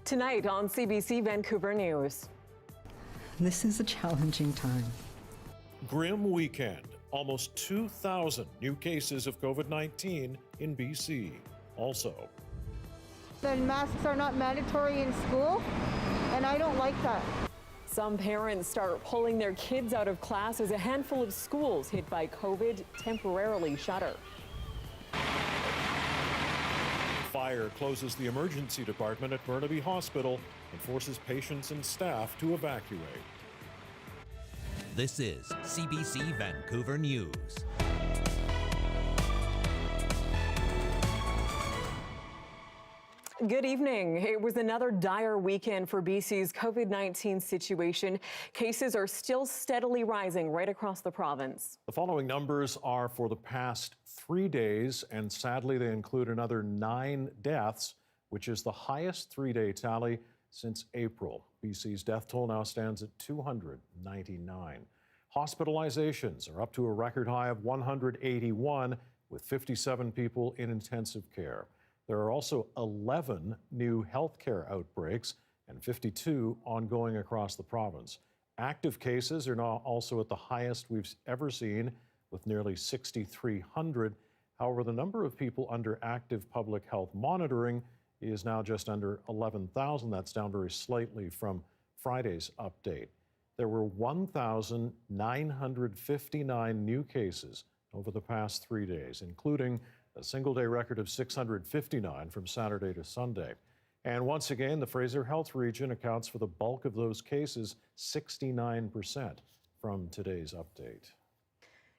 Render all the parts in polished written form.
Tonight on CBC Vancouver News. This is a challenging time. Grim weekend. Almost 2,000 new cases of COVID-19 in BC. Also, the masks are not mandatory in school, and I don't like that. Some parents start pulling their kids out of class as a handful of schools hit by COVID temporarily shutter. Fire closes the emergency department at Burnaby Hospital and forces patients and staff to evacuate. This is CBC Vancouver News. Good evening. It was another dire weekend for BC's COVID-19 situation. Cases are still steadily rising right across the province. The following numbers are for the past 3 days, and sadly they include another 9 deaths, which is the highest 3-day tally since April. BC's death toll now stands at 299. Hospitalizations are up to a record high of 181, with 57 people in intensive care. There are also 11 new healthcare outbreaks and 52 ongoing across the province. Active cases are now also at the highest we've ever seen, with nearly 6,300. However, the number of people under active public health monitoring is now just under 11,000. That's down very slightly from Friday's update. There were 1,959 new cases over the past 3 days, including a single-day record of 659 from Saturday to Sunday. And once again, the Fraser Health region accounts for the bulk of those cases, 69% from today's update.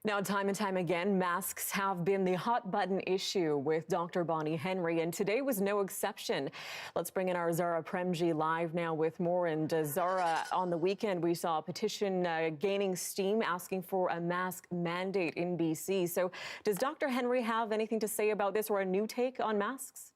Now, time and time again, masks have been the hot-button issue with Dr. Bonnie Henry, and today was no exception. Let's bring in our Zara Premji live now with more. And Zara, on the weekend, we saw a petition gaining steam asking for a mask mandate in BC. So does Dr. Henry have anything to say about this, or a new take on masks?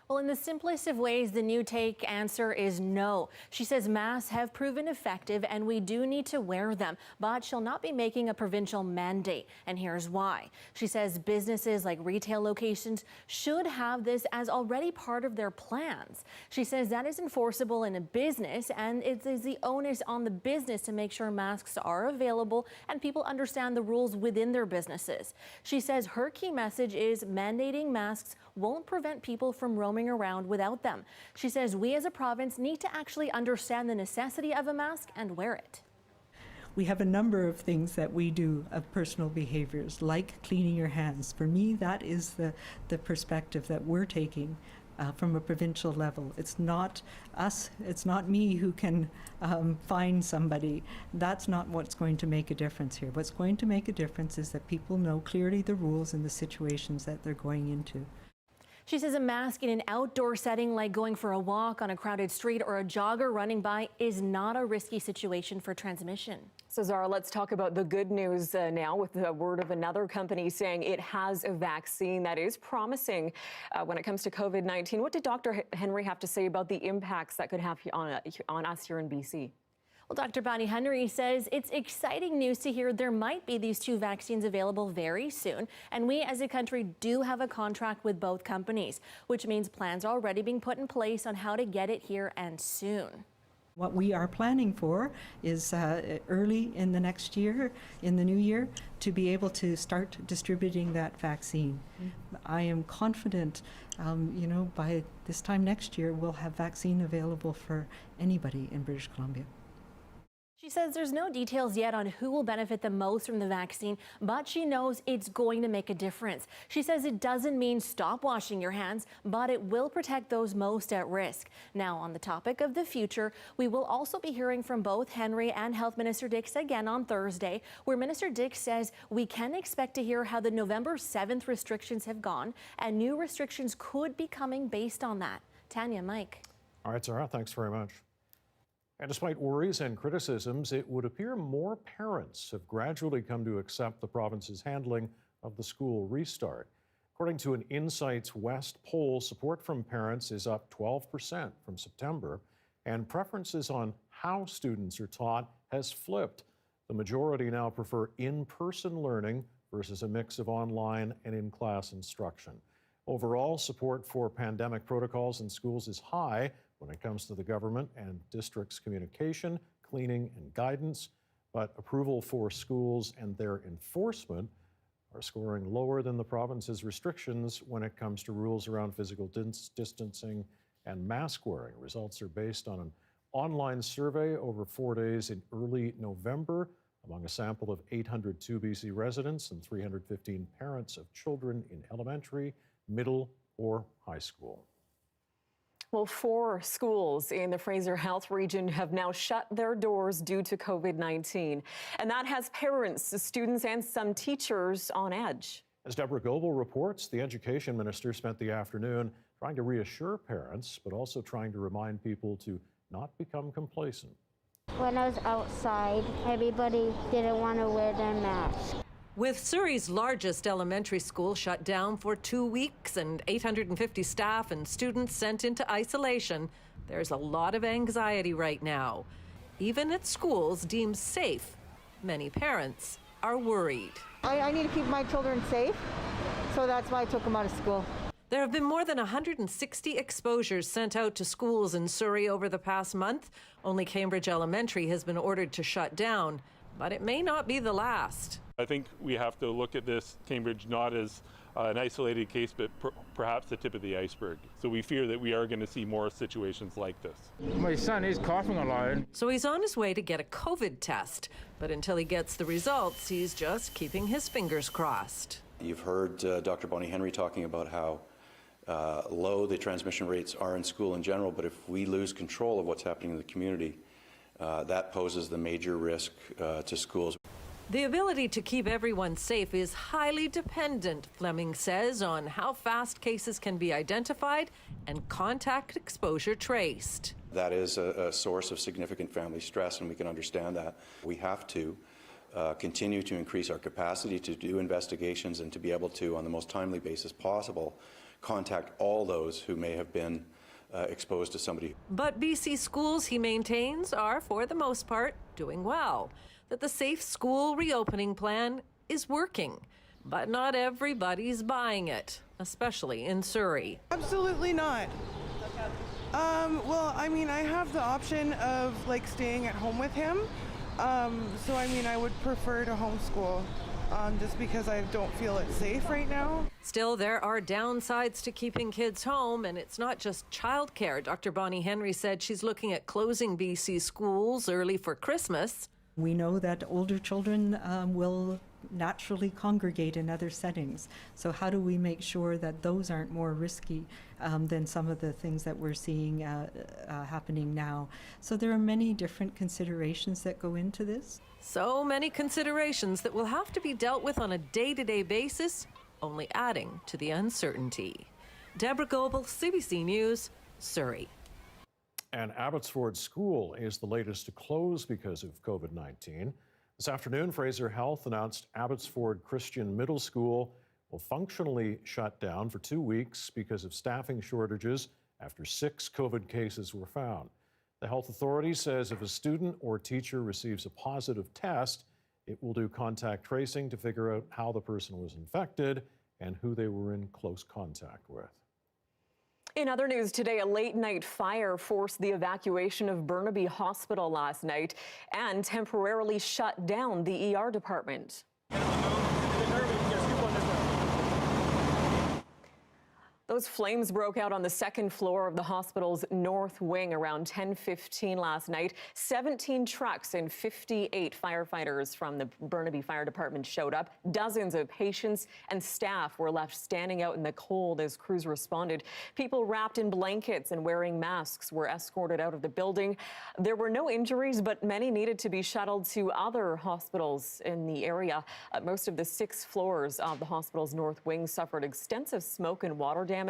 Well, in the simplest of ways, the new take answer is no. She says masks have proven effective and we do need to wear them, but she'll not be making a provincial mandate. And here's why. She says businesses like retail locations should have this as already part of their plans. She says that is enforceable in a business, and it is the onus on the business to make sure masks are available and people understand the rules within their businesses. She says her key message is mandating masks won't prevent people from roaming around without them. She says we as a province need to actually understand the necessity of a mask and wear it. We have a number of things that we do of personal behaviors, like cleaning your hands. For me, that is the perspective that we're taking from a provincial level. It's not us, it's not me who can find somebody. That's not what's going to make a difference here. What's going to make a difference is that people know clearly the rules and the situations that they're going into. She says a mask in an outdoor setting like going for a walk on a crowded street or a jogger running by is not a risky situation for transmission. So Zara, let's talk about the good news now, with the word of another company saying it has a vaccine that is promising when it comes to COVID-19. What did Dr. Henry have to say about the impacts that could have on us here in BC? Well, Dr. Bonnie Henry says it's exciting news to hear there might be these 2 vaccines available very soon. And we as a country do have a contract with both companies, which means plans are already being put in place on how to get it here and soon. What we are planning for is early in the next year, in the new year, to be able to start distributing that vaccine. I am confident, by this time next year, we'll have vaccine available for anybody in British Columbia. She says there's no details yet on who will benefit the most from the vaccine, but she knows it's going to make a difference. She says it doesn't mean stop washing your hands, but it will protect those most at risk. Now, on the topic of the future, we will also be hearing from both Henry and Health Minister Dix again on Thursday, where Minister Dix says we can expect to hear how the November 7th restrictions have gone, and new restrictions could be coming based on that. Tanya, Mike. All right, Sarah, thanks very much. And despite worries and criticisms, it would appear more parents have gradually come to accept the province's handling of the school restart. According to an Insights West poll, support from parents is up 12% from September, and preferences on how students are taught has flipped. The majority now prefer in-person learning versus a mix of online and in-class instruction. Overall, support for pandemic protocols in schools is high, when it comes to the government and district's communication, cleaning, and guidance, but approval for schools and their enforcement are scoring lower than the province's restrictions when it comes to rules around physical distancing and mask wearing. Results are based on an online survey over 4 days in early November among a sample of 802 BC residents and 315 parents of children in elementary, middle, or high school. Well, 4 schools in the Fraser Health region have now shut their doors due to COVID-19. And that has parents, students, and some teachers on edge. As Deborah Goebel reports, the education minister spent the afternoon trying to reassure parents, but also trying to remind people to not become complacent. When I was outside, everybody didn't want to wear their mask. With Surrey's largest elementary school shut down for 2 weeks and 850 staff and students sent into isolation, there's a lot of anxiety right now. Even at schools deemed safe, many parents are worried. I need to keep my children safe, so that's why I took them out of school. There have been more than 160 exposures sent out to schools in Surrey over the past month. Only Cambridge Elementary has been ordered to shut down, but it may not be the last. I think we have to look at this, Cambridge, not as an isolated case, but perhaps the tip of the iceberg. So we fear that we are going to see more situations like this. My son is coughing a lot. So he's on his way to get a COVID test, but until he gets the results, he's just keeping his fingers crossed. You've heard Dr. Bonnie Henry talking about how low the transmission rates are in school in general, but if we lose control of what's happening in the community, that poses the major risk to schools. The ability to keep everyone safe is highly dependent, Fleming says, on how fast cases can be identified and contact exposure traced. That is a source of significant family stress, and we can understand that. We have to continue to increase our capacity to do investigations and to be able to, on the most timely basis possible, contact all those who may have been exposed to somebody. But BC schools, he maintains, are, for the most part, doing well. That the safe school reopening plan is working. But not everybody's buying it, especially in Surrey. Absolutely not. Well, I mean, I have the option of staying at home with him. So, I mean, I would prefer to homeschool just because I don't feel it's safe right now. Still, there are downsides to keeping kids home, and it's not just childcare. Dr. Bonnie Henry said she's looking at closing BC schools early for Christmas. We know that older children will naturally congregate in other settings. So how do we make sure that those aren't more risky than some of the things that we're seeing happening now? So there are many different considerations that go into this. So many considerations that will have to be dealt with on a day-to-day basis, only adding to the uncertainty. Deborah Goebel, CBC News, Surrey. And Abbotsford School is the latest to close because of COVID-19. This afternoon, Fraser Health announced Abbotsford Christian Middle School will functionally shut down for 2 weeks because of staffing shortages after 6 COVID cases were found. The health authority says if a student or teacher receives a positive test, it will do contact tracing to figure out how the person was infected and who they were in close contact with. In other news today, a late-night fire forced the evacuation of Burnaby Hospital last night and temporarily shut down the ER department. Those flames broke out on the second floor of the hospital's north wing around 10:15 last night. 17 trucks and 58 firefighters from the Burnaby Fire Department showed up. Dozens of patients and staff were left standing out in the cold as crews responded. People wrapped in blankets and wearing masks were escorted out of the building. There were no injuries, but many needed to be shuttled to other hospitals in the area. Most of the 6 floors of the hospital's north wing suffered extensive smoke and water damage.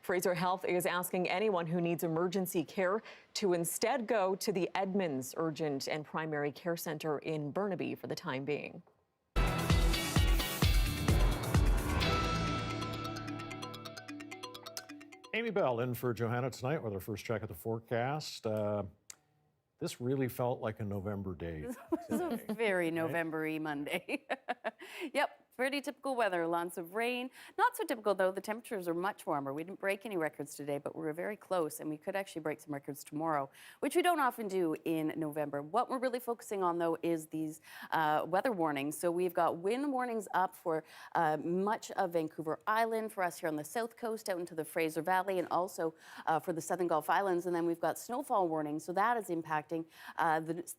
Fraser Health is asking anyone who needs emergency care to instead go to the Edmonds Urgent and Primary Care Centre in Burnaby for the time being. Amy Bell in for Johanna tonight with our first check at the forecast. This really felt like a November day. It was a very November-y Monday. Yep, Pretty typical weather, lots of rain. Not so typical, though. The temperatures are much warmer. We didn't break any records today, but we're very close, and we could actually break some records tomorrow, which we don't often do in November. What we're really focusing on, though, is these weather warnings. So we've got wind warnings up for much of Vancouver Island, for us here on the south coast, out into the Fraser Valley, and also for the Southern Gulf Islands. And then we've got snowfall warnings, so that is impacting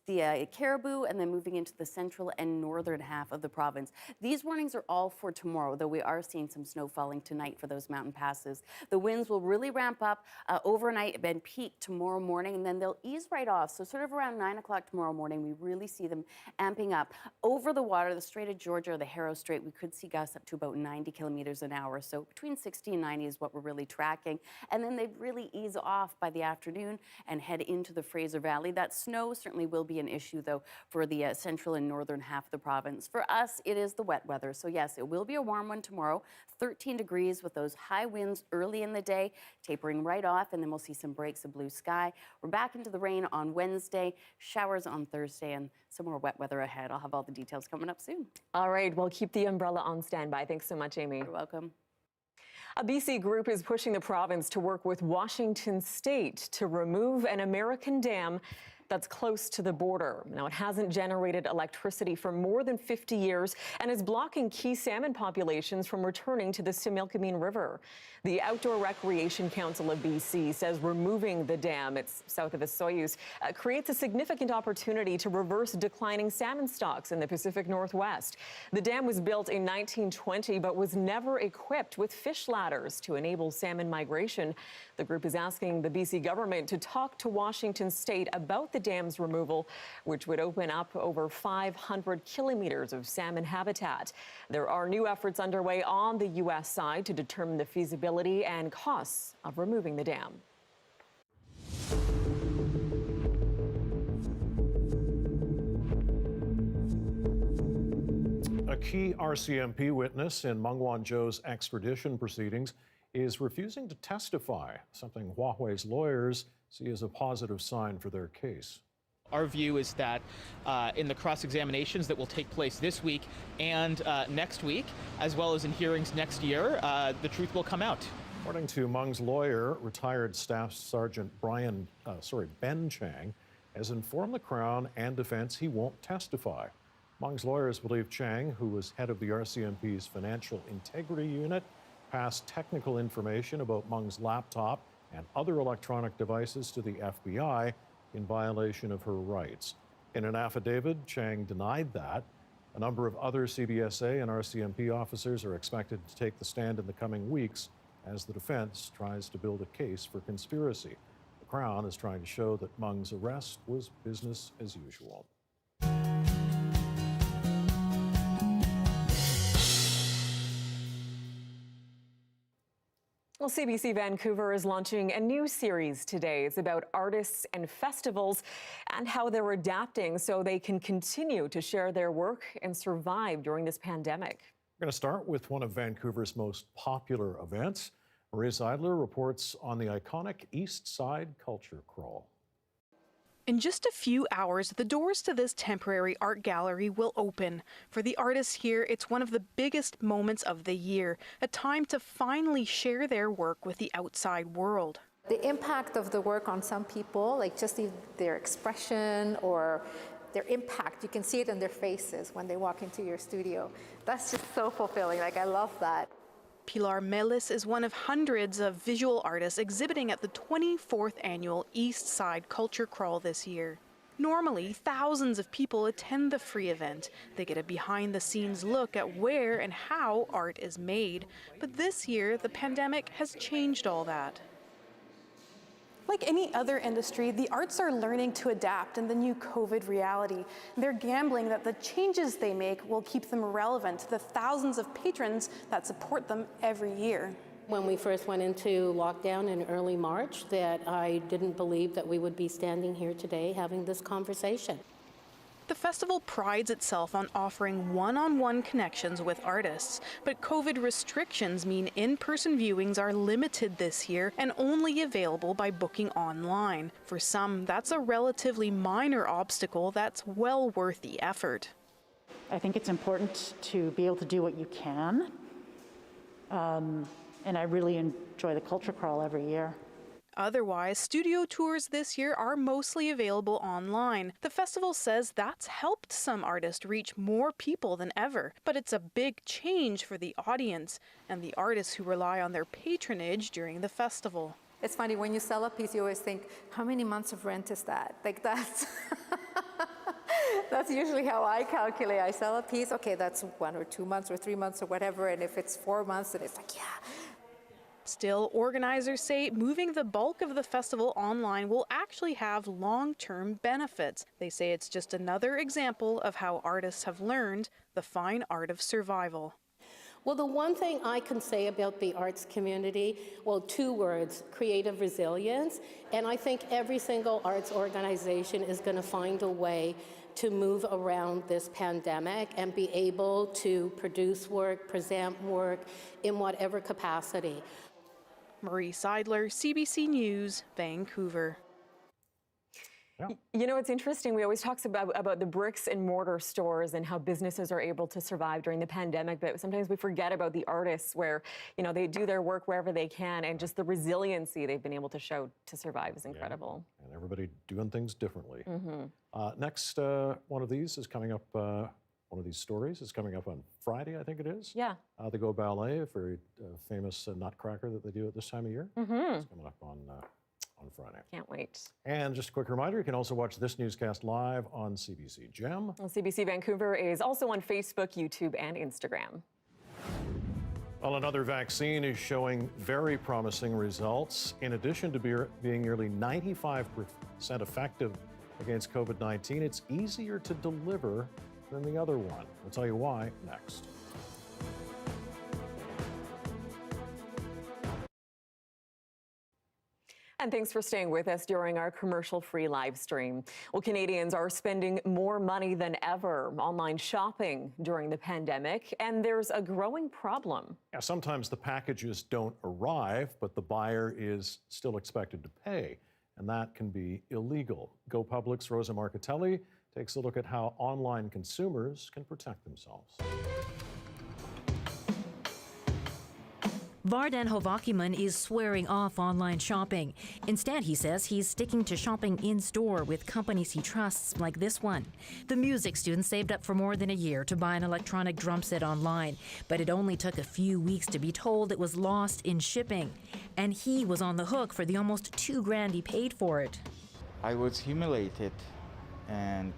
the Caribou, and then moving into the central and northern half of the province. These warnings are all for tomorrow, though we are seeing some snow falling tonight for those mountain passes. The winds will really ramp up overnight and peak tomorrow morning, and then they'll ease right off. So sort of around 9 o'clock tomorrow morning, we really see them amping up. Over the water, the Strait of Georgia or the Harrow Strait, we could see gusts up to about 90 kilometers an hour. So between 60 and 90 is what we're really tracking. And then they really ease off by the afternoon and head into the Fraser Valley. That snow certainly will be an issue, though, for the central and northern half of the province. For us, it is the wet weather. So yes, it will be a warm one tomorrow, 13 degrees with those high winds early in the day, tapering right off, and then we'll see some breaks of blue sky. We're back into the rain on Wednesday, showers on Thursday, and some more wet weather ahead. I'll have all the details coming up soon. All right, well, keep the umbrella on standby. Thanks so much, Amy. You're welcome. A BC group is pushing the province to work with Washington State to remove an American dam that's close to the border. Now, it hasn't generated electricity for more than 50 years and is blocking key salmon populations from returning to the Similkameen River. The Outdoor Recreation Council of BC says removing the dam, it's south of Osoyoos, creates a significant opportunity to reverse declining salmon stocks in the Pacific Northwest. The dam was built in 1920 but was never equipped with fish ladders to enable salmon migration. The group is asking the BC government to talk to Washington State about the dam's removal, which would open up over 500 kilometers of salmon habitat. There are new efforts underway on the U.S. side to determine the feasibility and costs of removing the dam. A key RCMP witness in Meng Wanzhou's extradition proceedings is refusing to testify, something Huawei's lawyers see as a positive sign for their case. Our view is that in the cross-examinations that will take place this week and next week, as well as in hearings next year, the truth will come out. According to Meng's lawyer, retired Staff Sergeant Ben Chang has informed the Crown and defense he won't testify. Meng's lawyers believe Chang, who was head of the RCMP's Financial Integrity Unit, passed technical information about Meng's laptop and other electronic devices to the FBI in violation of her rights. In an affidavit, Chang denied that. A number of other CBSA and RCMP officers are expected to take the stand in the coming weeks as the defense tries to build a case for conspiracy. The Crown is trying to show that Meng's arrest was business as usual. Well, CBC Vancouver is launching a new series today. It's about artists and festivals and how they're adapting so they can continue to share their work and survive during this pandemic. We're going to start with one of Vancouver's most popular events. Maria Seidler reports on the iconic East Side Culture Crawl. In just a few hours, the doors to this temporary art gallery will open. For the artists here, it's one of the biggest moments of the year, a time to finally share their work with the outside world. The impact of the work on some people, like just their expression or their impact, you can see it in their faces when they walk into your studio. That's just so fulfilling. Like, I love that. Pilar Melis is one of hundreds of visual artists exhibiting at the 24th annual East Side Culture Crawl this year. Normally, thousands of people attend the free event. They get a behind-the-scenes look at where and how art is made. But this year, the pandemic has changed all that. Like any other industry, the arts are learning to adapt in the new COVID reality. They're gambling that the changes they make will keep them relevant to the thousands of patrons that support them every year. When we first went into lockdown in early March, that I didn't believe that we would be standing here today having this conversation. The festival prides itself on offering one-on-one connections with artists, but COVID restrictions mean in-person viewings are limited this year and only available by booking online. For some, that's a relatively minor obstacle that's well worth the effort. I think it's important to be able to do what you can. And I really enjoy the culture crawl every year. Otherwise, studio tours this year are mostly available online. The festival says that's helped some artists reach more people than ever, but it's a big change for the audience and the artists who rely on their patronage during the festival. It's funny, when you sell a piece, you always think, how many months of rent is that? Like that's, that's usually how I calculate. I sell a piece, okay, that's 1 or 2 months or 3 months or whatever, and if it's 4 months, then it's like, yeah. Still, organizers say moving the bulk of the festival online will actually have long-term benefits. They say it's just another example of how artists have learned the fine art of survival. Well, the one thing I can say about the arts community, well, 2 words, creative resilience. And I think every single arts organization is going to find a way to move around this pandemic and be able to produce work, present work in whatever capacity. Marie Seidler, CBC News, Vancouver. Yeah. You know, it's interesting. We always talk about the bricks and mortar stores and how businesses are able to survive during the pandemic, but sometimes we forget about the artists where, you know, they do their work wherever they can, and just the resiliency they've been able to show to survive is incredible. Yeah. And everybody doing things differently. Next, one of these is coming up. One of these stories is coming up on Friday, I think it is. Yeah. The Go Ballet, a very famous nutcracker that they do at this time of year. It's coming up on Friday. Can't wait. And just a quick reminder, you can also watch this newscast live on CBC Gem. Well, CBC Vancouver is also on Facebook, YouTube, and Instagram. Well, another vaccine is showing very promising results. In addition to being nearly 95% effective against COVID-19, it's easier to deliver than the other one. We'll tell you why next. And thanks for staying with us during our commercial-free live stream. Well, Canadians are spending more money than ever online shopping during the pandemic, and there's a growing problem. Yeah, sometimes the packages don't arrive, but the buyer is still expected to pay, and that can be illegal. Go Public's Rosa Marcatelli takes a look at how online consumers can protect themselves. Vardan Hovakiman is swearing off online shopping. Instead, he says he's sticking to shopping in-store with companies he trusts, like this one. The music student saved up for more than a year to buy an electronic drum set online, but it only took a few weeks to be told it was lost in shipping. And he was on the hook for the almost $2,000 he paid for it. I was humiliated and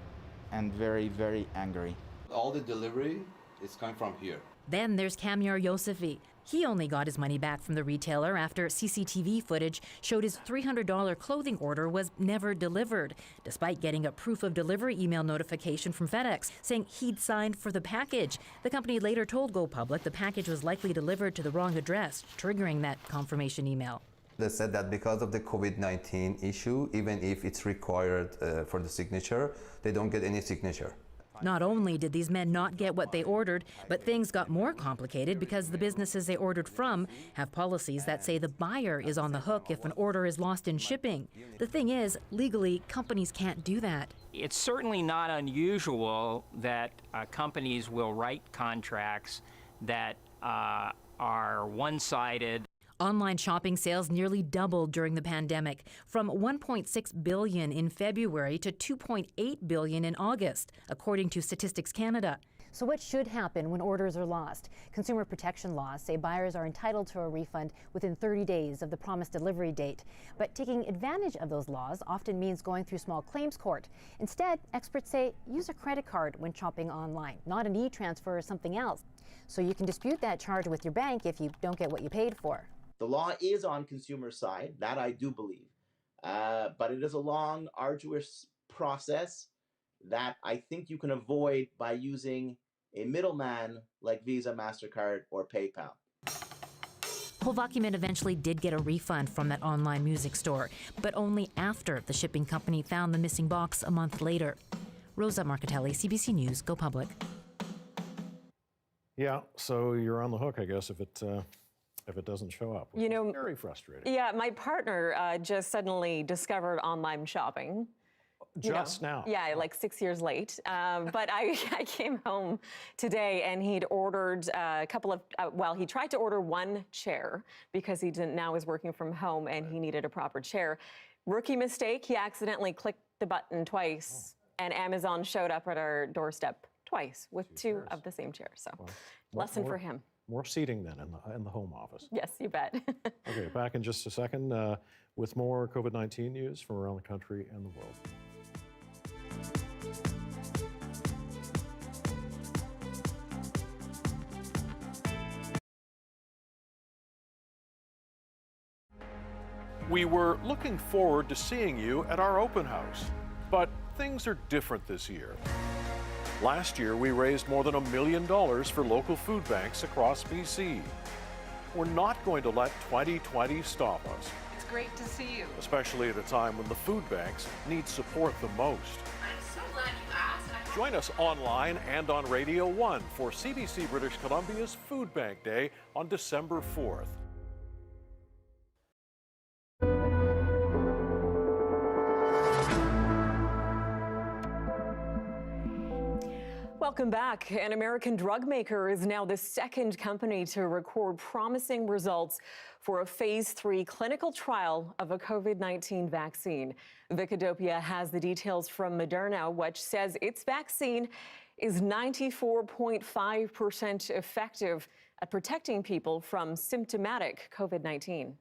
very, very angry. All the delivery is coming from here. Then there's Kamyar Yosefi. He only got his money back from the retailer after CCTV footage showed his $300 clothing order was never delivered, despite getting a proof of delivery email notification from FedEx saying he'd signed for the package. The company later told Go Public the package was likely delivered to the wrong address, triggering that confirmation email. They said that because of the COVID-19 issue, even if it's required for the signature, they don't get any signature. Not only did these men not get what they ordered, but things got more complicated because the businesses they ordered from have policies that say the buyer is on the hook if an order is lost in shipping. The thing is, legally, companies can't do that. It's certainly not unusual that companies will write contracts that are one-sided. Online shopping sales nearly doubled during the pandemic, from $1.6 billion in February to $2.8 billion in August, according to Statistics Canada. So what should happen when orders are lost? Consumer protection laws say buyers are entitled to a refund within 30 days of the promised delivery date. But taking advantage of those laws often means going through small claims court. Instead, experts say use a credit card when shopping online, not an e-transfer or something else. So you can dispute that charge with your bank if you don't get what you paid for. The law is on consumer side, that I do believe, but it is a long, arduous process that I think you can avoid by using a middleman like Visa, MasterCard, or PayPal. Hovakiman eventually did get a refund from that online music store, but only after the shipping company found the missing box a month later. Rosa Marcatelli, CBC News, Go Public. Yeah, so you're on the hook, I guess, if it doesn't show up. You know, very frustrating. Yeah, my partner just suddenly discovered online shopping. Just now. Yeah, like 6 years late. But I came home today and he'd ordered a couple of, he tried to order one chair because he now is working from home and he needed a proper chair. Rookie mistake, he accidentally clicked the button twice and Amazon showed up at our doorstep twice with two of the same chair. So lesson for him. More seating then in the home office. Yes, you bet. Okay, back in just a second with more COVID-19 news from around the country and the world. We were looking forward to seeing you at our open house, but things are different this year. Last year, we raised more than $1 million for local food banks across BC. We're not going to let 2020 stop us. It's great to see you. Especially at a time when the food banks need support the most. I'm so glad you asked. Join us online and on Radio 1 for CBC British Columbia's Food Bank Day on December 4th. Welcome back. An American drug maker is now the second company to record promising results for a phase 3 clinical trial of a COVID-19 vaccine. Vicodopia has the details from Moderna, which says its vaccine is 94.5% effective at protecting people from symptomatic COVID-19.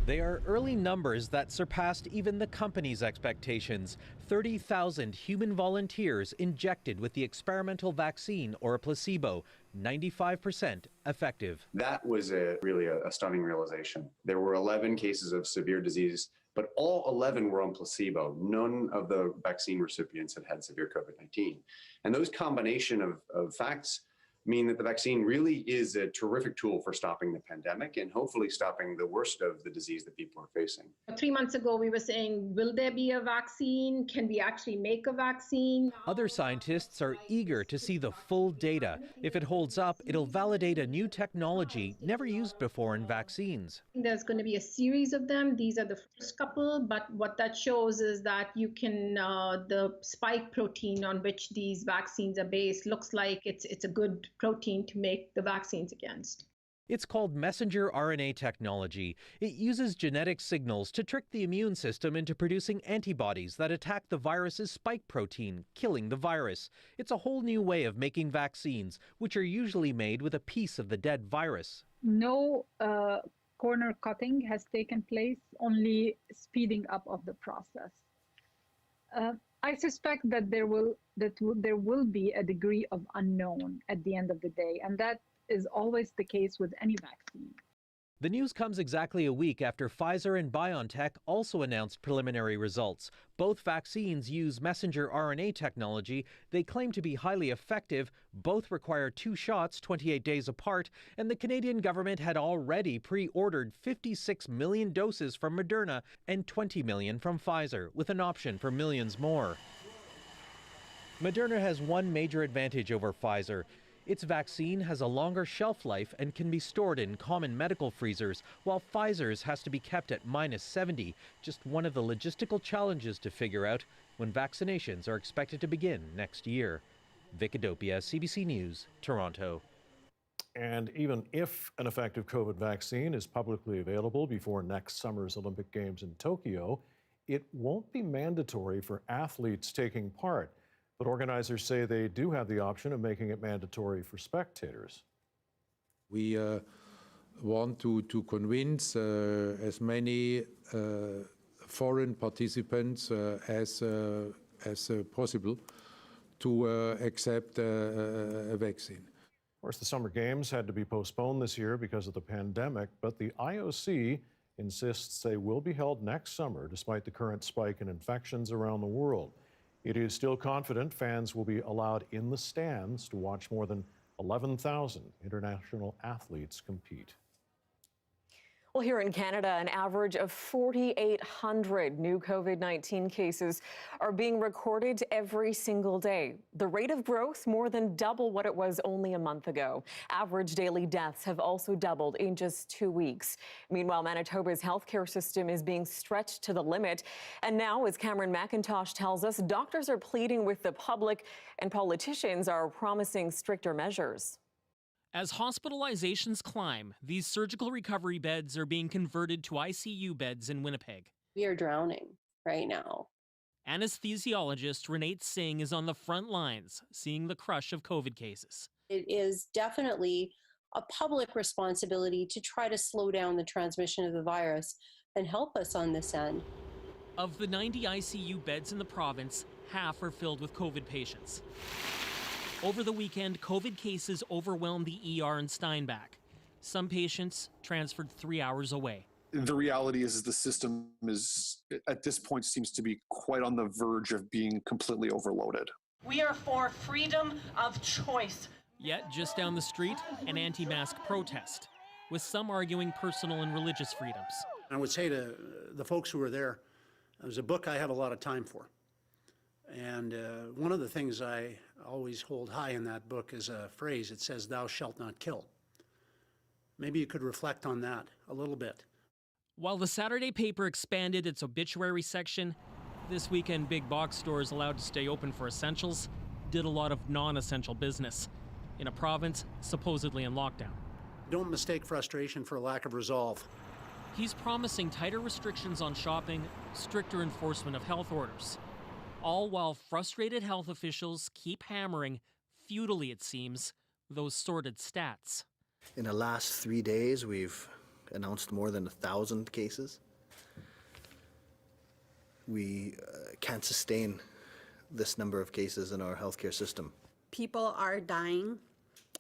They are early numbers that surpassed even the company's expectations. 30,000 human volunteers injected with the experimental vaccine or a placebo, 95% effective. That was really a stunning realization. There were 11 cases of severe disease, but all 11 were on placebo. None of the vaccine recipients had severe COVID-19. And those combination of facts mean that the vaccine really is a terrific tool for stopping the pandemic and hopefully stopping the worst of the disease that people are facing. 3 months ago, we were saying, will there be a vaccine? Can we actually make a vaccine? Other scientists are eager to see the full data. If it holds up, it'll validate a new technology never used before in vaccines. There's going to be a series of them. These are the first couple, but what that shows is that you can, the spike protein on which these vaccines are based looks like it's a good protein to make the vaccines against. It's called messenger RNA technology. It uses genetic signals to trick the immune system into producing antibodies that attack the virus's spike protein, killing the virus. It's a whole new way of making vaccines, which are usually made with a piece of the dead virus. No corner cutting has taken place, only speeding up of the process. I suspect that there will be a degree of unknown at the end of the day, and that is always the case with any vaccine. The news comes exactly a week after Pfizer and BioNTech also announced preliminary results. Both vaccines use messenger RNA technology. They claim to be highly effective. Both require 2 shots 28 days apart, and the Canadian government had already pre-ordered 56 million doses from Moderna and 20 million from Pfizer, with an option for millions more. Moderna has one major advantage over Pfizer. Its vaccine has a longer shelf life and can be stored in common medical freezers, while Pfizer's has to be kept at -70, just one of the logistical challenges to figure out when vaccinations are expected to begin next year. Vicodopia, CBC News, Toronto. And even if an effective COVID vaccine is publicly available before next summer's Olympic Games in Tokyo, it won't be mandatory for athletes taking part. But organizers say they do have the option of making it mandatory for spectators. We want to convince as many foreign participants as possible to accept a vaccine. Of course, the Summer Games had to be postponed this year because of the pandemic, but the IOC insists they will be held next summer despite the current spike in infections around the world. It is still confident fans will be allowed in the stands to watch more than 11,000 international athletes compete. Well, here in Canada, an average of 4,800 new COVID-19 cases are being recorded every single day. The rate of growth more than double what it was only a month ago. Average daily deaths have also doubled in just 2 weeks. Meanwhile, Manitoba's healthcare system is being stretched to the limit. And now, as Cameron McIntosh tells us, doctors are pleading with the public and politicians are promising stricter measures. As hospitalizations climb, these surgical recovery beds are being converted to ICU beds in Winnipeg. We are drowning right now. Anesthesiologist Renate Singh is on the front lines, seeing the crush of COVID cases. It is definitely a public responsibility to try to slow down the transmission of the virus and help us on this end. Of the 90 ICU beds in the province, half are filled with COVID patients. Over the weekend, COVID cases overwhelmed the ER in Steinbach. Some patients transferred 3 hours away. The reality is the system is, at this point, seems to be quite on the verge of being completely overloaded. We are for freedom of choice. Yet, just down the street, an anti-mask protest, with some arguing personal and religious freedoms. I would say to the folks who were there, there's a book I have a lot of time for. And one of the things I always hold high in that book is a phrase. It says, "Thou shalt not kill." Maybe you could reflect on that a little bit. While the Saturday paper expanded its obituary section, this weekend big box stores allowed to stay open for essentials did a lot of non-essential business in a province supposedly in lockdown. Don't mistake frustration for a lack of resolve. He's promising tighter restrictions on shopping, stricter enforcement of health orders. All while frustrated health officials keep hammering, futilely it seems, those sordid stats. In the last 3 days, we've announced more than 1,000 cases. We can't sustain this number of cases in our healthcare system. People are dying.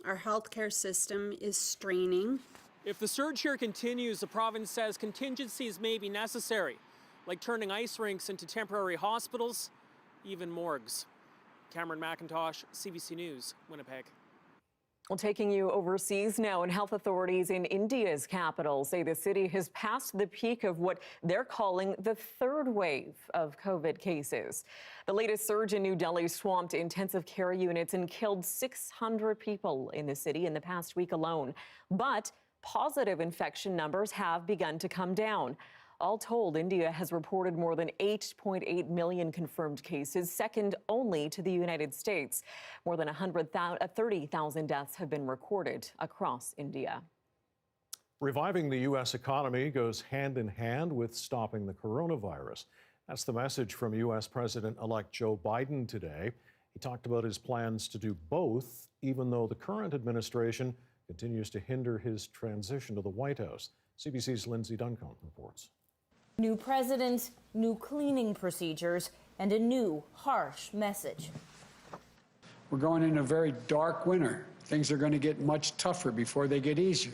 Our healthcare system is straining. If the surge here continues, the province says contingencies may be necessary, like turning ice rinks into temporary hospitals, even morgues. Cameron McIntosh, CBC News, Winnipeg. Well, taking you overseas now, and health authorities in India's capital say the city has passed the peak of what they're calling the third wave of COVID cases. The latest surge in New Delhi swamped intensive care units and killed 600 people in the city in the past week alone. But positive infection numbers have begun to come down. All told, India has reported more than 8.8 million confirmed cases, second only to the United States. More than 30,000 deaths have been recorded across India. Reviving the U.S. economy goes hand in hand with stopping the coronavirus. That's the message from U.S. President-elect Joe Biden today. He talked about his plans to do both, even though the current administration continues to hinder his transition to the White House. CBC's Lindsay Duncombe reports. New president, new cleaning procedures, and a new, harsh message. We're going into a very dark winter. Things are going to get much tougher before they get easier.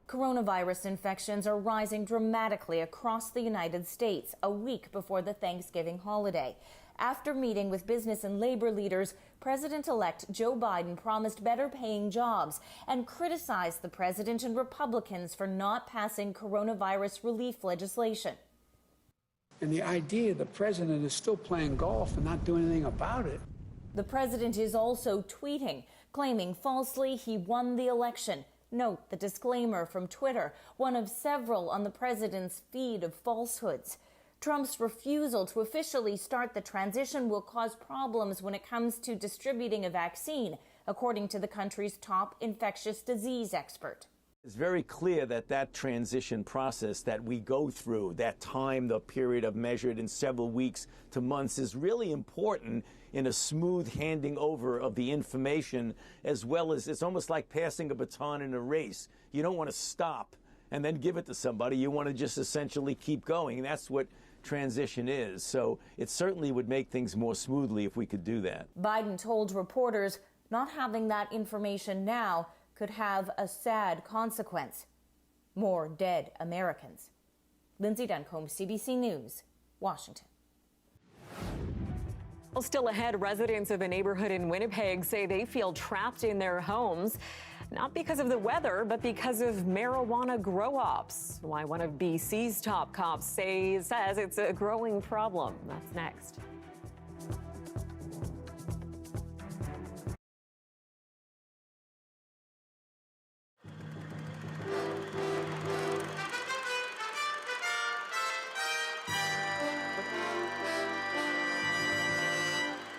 Coronavirus infections are rising dramatically across the United States a week before the Thanksgiving holiday. After meeting with business and labor leaders, President-elect Joe Biden promised better paying jobs and criticized the president and Republicans for not passing coronavirus relief legislation. And the idea the president is still playing golf and not doing anything about it. The president is also tweeting, claiming falsely he won the election. Note the disclaimer from Twitter, one of several on the president's feed of falsehoods. Trump's refusal to officially start the transition will cause problems when it comes to distributing a vaccine, according to the country's top infectious disease expert. It's very clear that that transition process that we go through, that time, the period of measured in several weeks to months, is really important in a smooth handing over of the information, as well as it's almost like passing a baton in a race. You don't want to stop and then give it to somebody. You want to just essentially keep going. And that's what transition is. So it certainly would make things more smoothly if we could do that. Biden told reporters not having that information now could have a sad consequence. More dead Americans. Lindsay Duncombe, CBC News, Washington. Well, still ahead, residents of a neighborhood in Winnipeg say they feel trapped in their homes, not because of the weather, but because of marijuana grow-ops. Why one of BC's top cops says it's a growing problem. That's next.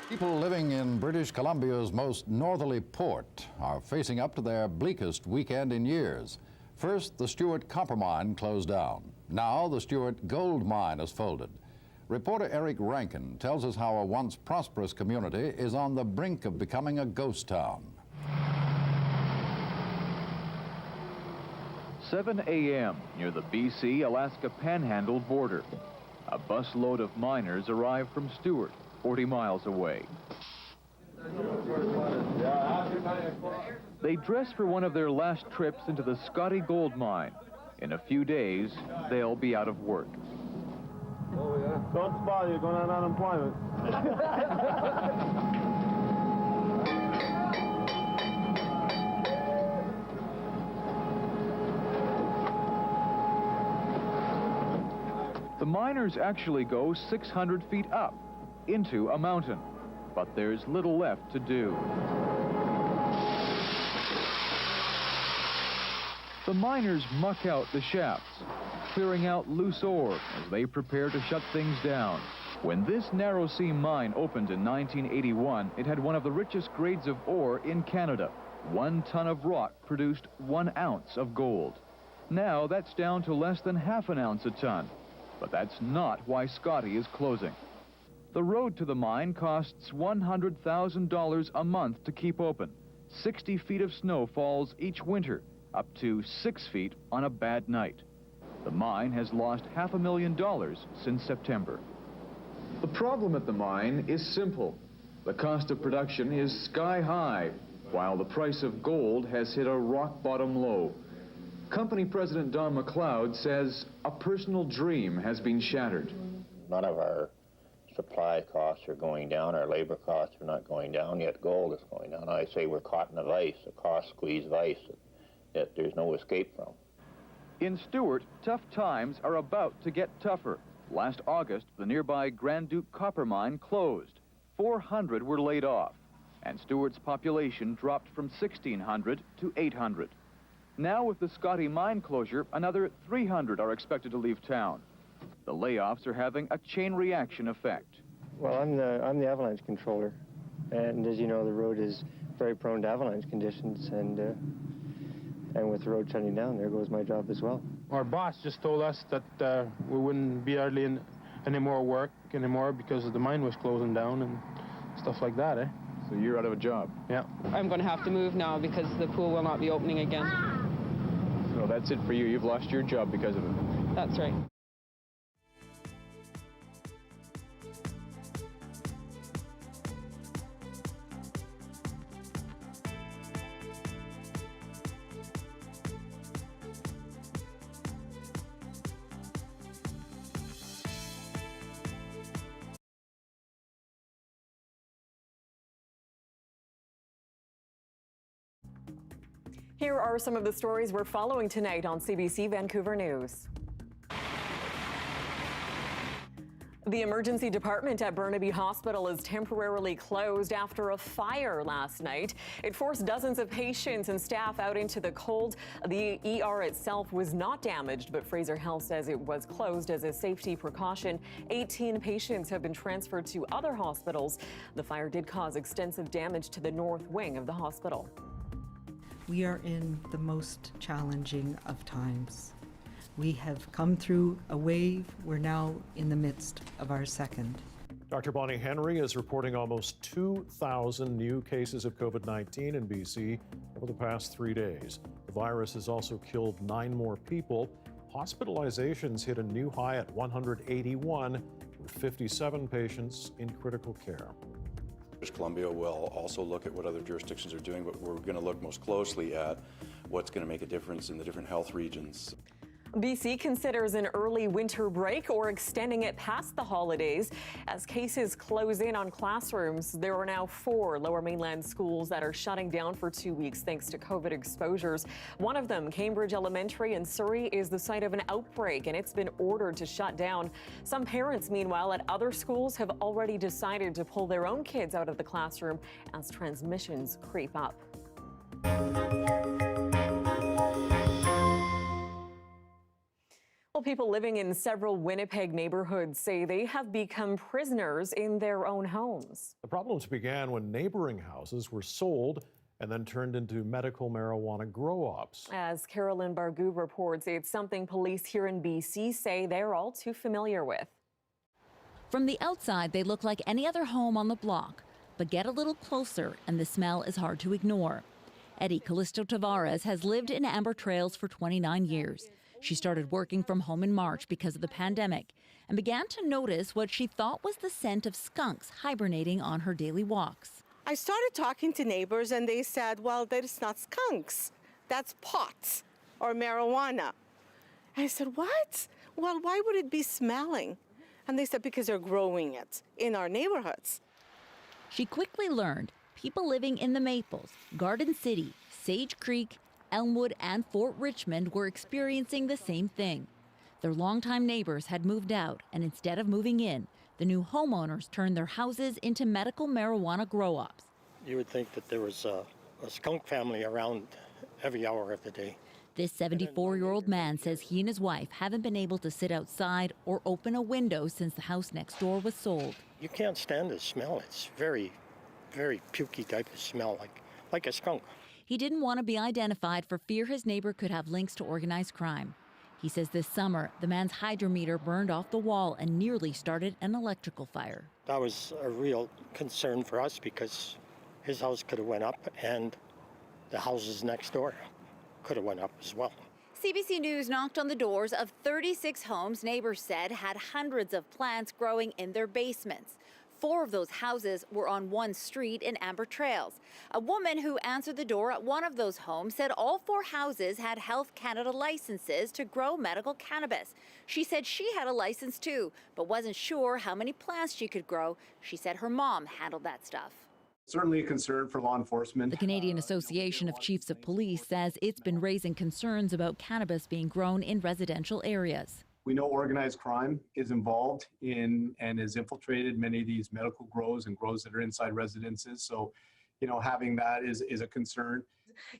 People living in British Columbia's most northerly port are facing up to their bleakest weekend in years. First, the Stewart copper mine closed down. Now, the Stewart gold mine has folded. Reporter Eric Rankin tells us how a once prosperous community is on the brink of becoming a ghost town. 7 a.m. near the BC-Alaska Panhandle border. A busload of miners arrived from Stewart, 40 miles away. They dress for one of their last trips into the Scotty gold mine. In a few days, they'll be out of work. Don't spot, you're going on unemployment. The miners actually go 600 feet up into a mountain, but there's little left to do. The miners muck out the shafts, clearing out loose ore as they prepare to shut things down. When this narrow seam mine opened in 1981, it had one of the richest grades of ore in Canada. 1 ton of rock produced 1 ounce of gold. Now that's down to less than half an ounce a ton. But that's not why Scotty is closing. The road to the mine costs $100,000 a month to keep open. 60 feet of snow falls each winter, up to 6 feet on a bad night. The mine has lost $500,000 since September. The problem at the mine is simple. The cost of production is sky high, while the price of gold has hit a rock bottom low. Company President Don McLeod says a personal dream has been shattered. None of our supply costs are going down, our labor costs are not going down, yet gold is going down. I say we're caught in a vice, a cost-squeeze vice that there's no escape from. In Stewart, tough times are about to get tougher. Last August, the nearby Grand Duke copper mine closed. 400 were laid off, and Stewart's population dropped from 1,600 to 800. Now, with the Scotty mine closure, another 300 are expected to leave town. The layoffs are having a chain reaction effect. Well, I'm the avalanche controller, and as you know, the road is very prone to avalanche conditions, and with the road shutting down, there goes my job as well. Our boss just told us that we wouldn't be hardly in any more work anymore because the mine was closing down and stuff like that, eh? So you're out of a job? Yeah. I'm going to have to move now because the pool will not be opening again. So that's it for you. You've lost your job because of it. That's right. Here are some of the stories we're following tonight on CBC Vancouver News. The emergency department at Burnaby Hospital is temporarily closed after a fire last night. It forced dozens of patients and staff out into the cold. The ER itself was not damaged, but Fraser Health says it was closed as a safety precaution. 18 patients have been transferred to other hospitals. The fire did cause extensive damage to the north wing of the hospital. We are in the most challenging of times. We have come through a wave. We're now in the midst of our second. Dr. Bonnie Henry is reporting almost 2,000 new cases of COVID-19 in BC over the past 3 days. The virus has also killed 9 more people. Hospitalizations hit a new high at 181, with 57 patients in critical care. British Columbia will also look at what other jurisdictions are doing, but we're going to look most closely at what's going to make a difference in the different health regions. BC considers an early winter break or extending it past the holidays. As cases close in on classrooms, there are now 4 Lower Mainland schools that are shutting down for 2 weeks thanks to COVID exposures. One of them, Cambridge Elementary in Surrey, is the site of an outbreak and it's been ordered to shut down. Some parents, meanwhile, at other schools have already decided to pull their own kids out of the classroom as transmissions creep up. Well, people living in several Winnipeg neighborhoods say they have become prisoners in their own homes. The problems began when neighboring houses were sold and then turned into medical marijuana grow-ops. As Carolyn Bargu reports, it's something police here in BC say they're all too familiar with. From the outside, they look like any other home on the block, but get a little closer and the smell is hard to ignore. Eddie Callisto Tavares has lived in Amber Trails for 29 years. She started working from home in March because of the pandemic and began to notice what she thought was the scent of skunks hibernating on her daily walks. I started talking to neighbors and they said, well, that is not skunks, that's pots or marijuana. And I said, what? Well, why would it be smelling? And they said, because they're growing it in our neighborhoods. She quickly learned people living in the Maples, Garden City, Sage Creek, Elmwood and Fort Richmond were experiencing the same thing. Their longtime neighbors had moved out, and instead of moving in, the new homeowners turned their houses into medical marijuana grow-ops. You would think that there was a skunk family around every hour of the day. This 74-year-old man says he and his wife haven't been able to sit outside or open a window since the house next door was sold. You can't stand the smell. It's very, very pukey type of smell, like a skunk. He didn't want to be identified for fear his neighbor could have links to organized crime. He says this summer, the man's hydrometer burned off the wall and nearly started an electrical fire. That was a real concern for us because his house could have went up and the houses next door could have went up as well. CBC News knocked on the doors of 36 homes neighbors said had hundreds of plants growing in their basements. 4 of those houses were on one street in Amber Trails. A woman who answered the door at one of those homes said all 4 houses had Health Canada licenses to grow medical cannabis. She said she had a license too, but wasn't sure how many plants she could grow. She said her mom handled that stuff. Certainly a concern for law enforcement. The Canadian Association of Chiefs of Police says it's been raising concerns about cannabis being grown in residential areas. We know organized crime is involved in and has infiltrated many of these medical grows and grows that are inside residences. So, having that is a concern.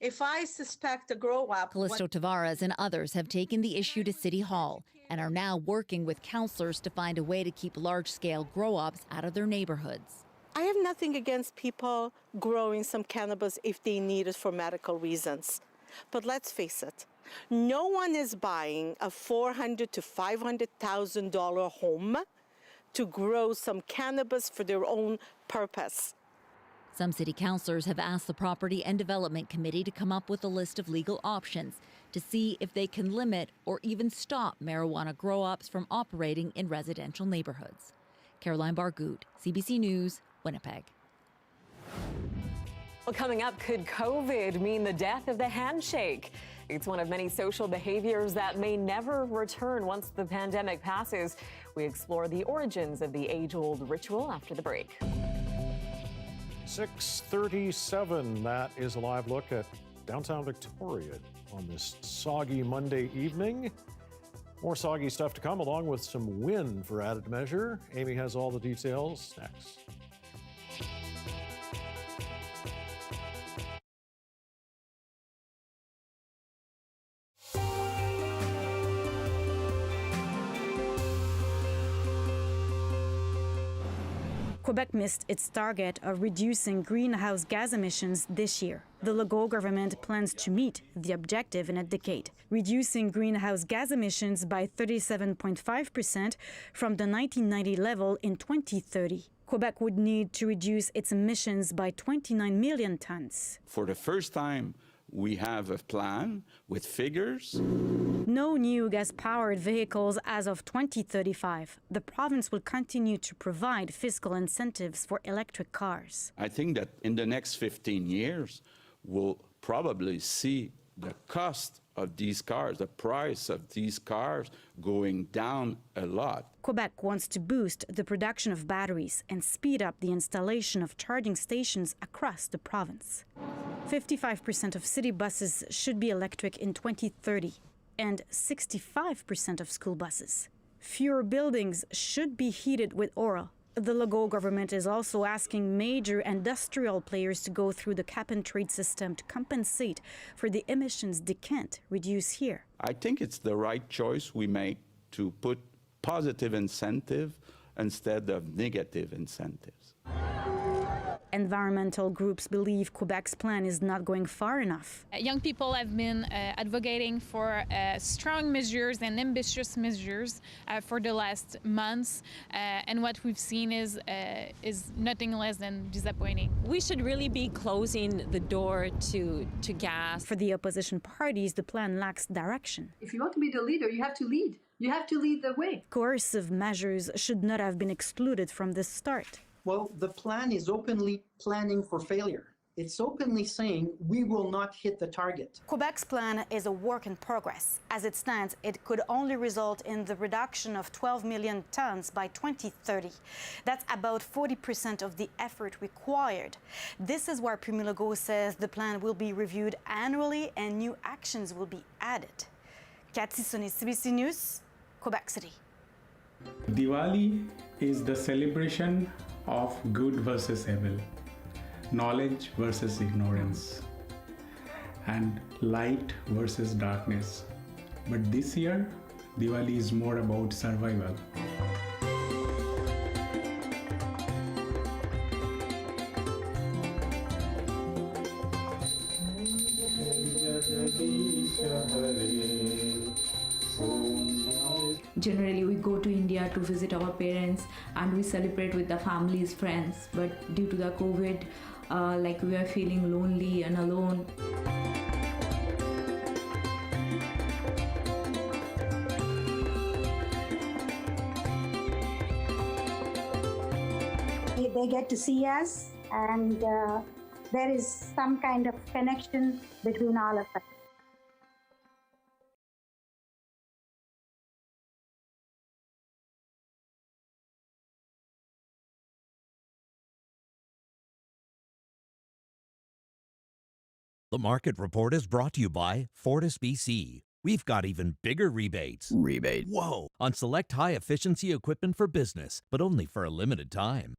If I suspect a grow-up... Callisto Tavares and others have taken the issue to City Hall and are now working with councillors to find a way to keep large-scale grow-ops out of their neighborhoods. I have nothing against people growing some cannabis if they need it for medical reasons. But let's face it, no one is buying a $400,000 to $500,000 home to grow some cannabis for their own purpose. Some city councillors have asked the Property and Development Committee to come up with a list of legal options to see if they can limit or even stop marijuana grow-ops from operating in residential neighborhoods. Caroline Bargut, CBC News, Winnipeg. Well, coming up, could COVID mean the death of the handshake? It's one of many social behaviors that may never return once the pandemic passes. We explore the origins of the age-old ritual after the break. 6:37, that is a live look at downtown Victoria on this soggy Monday evening. More soggy stuff to come, along with some wind for added measure. Amy has all the details next. Quebec missed its target of reducing greenhouse gas emissions this year. The Legault government plans to meet the objective in a decade, reducing greenhouse gas emissions by 37.5% from the 1990 level in 2030. Quebec would need to reduce its emissions by 29 million tons. For the first time, we have a plan with figures. No new gas-powered vehicles as of 2035. The province will continue to provide fiscal incentives for electric cars. I think that in the next 15 years, we'll probably see the cost of these cars, the price of these cars going down a lot. Quebec wants to boost the production of batteries and speed up the installation of charging stations across the province. 55% of city buses should be electric in 2030 and 65% of school buses. Fewer buildings should be heated with oil. The Legault government is also asking major industrial players to go through the cap-and-trade system to compensate for the emissions they can't reduce here. I think it's the right choice we make to put positive incentive instead of negative incentives. Environmental groups believe Quebec's plan is not going far enough. Young people have been advocating for strong measures and ambitious measures for the last months, and what we've seen is nothing less than disappointing. We should really be closing the door to gas. For the opposition parties, the plan lacks direction. If you want to be the leader, you have to lead. You have to lead the way. Coercive measures should not have been excluded from the start. Well, the plan is openly planning for failure. It's openly saying we will not hit the target. Quebec's plan is a work in progress. As it stands, it could only result in the reduction of 12 million tons by 2030. That's about 40% of the effort required. This is why Premier Legault says the plan will be reviewed annually and new actions will be added. Cathy Sonny, CBC News, Quebec City. Diwali is the celebration of good versus evil, knowledge versus ignorance, and light versus darkness. But this year, Diwali is more about survival. Generally, we go to India to visit our parents and we celebrate with the families, friends. But due to the COVID, we are feeling lonely and alone. They get to see us, and there is some kind of connection between all of us. The Market Report is brought to you by Fortis BC. We've got even bigger rebates. Whoa! On select high-efficiency equipment for business, but only for a limited time.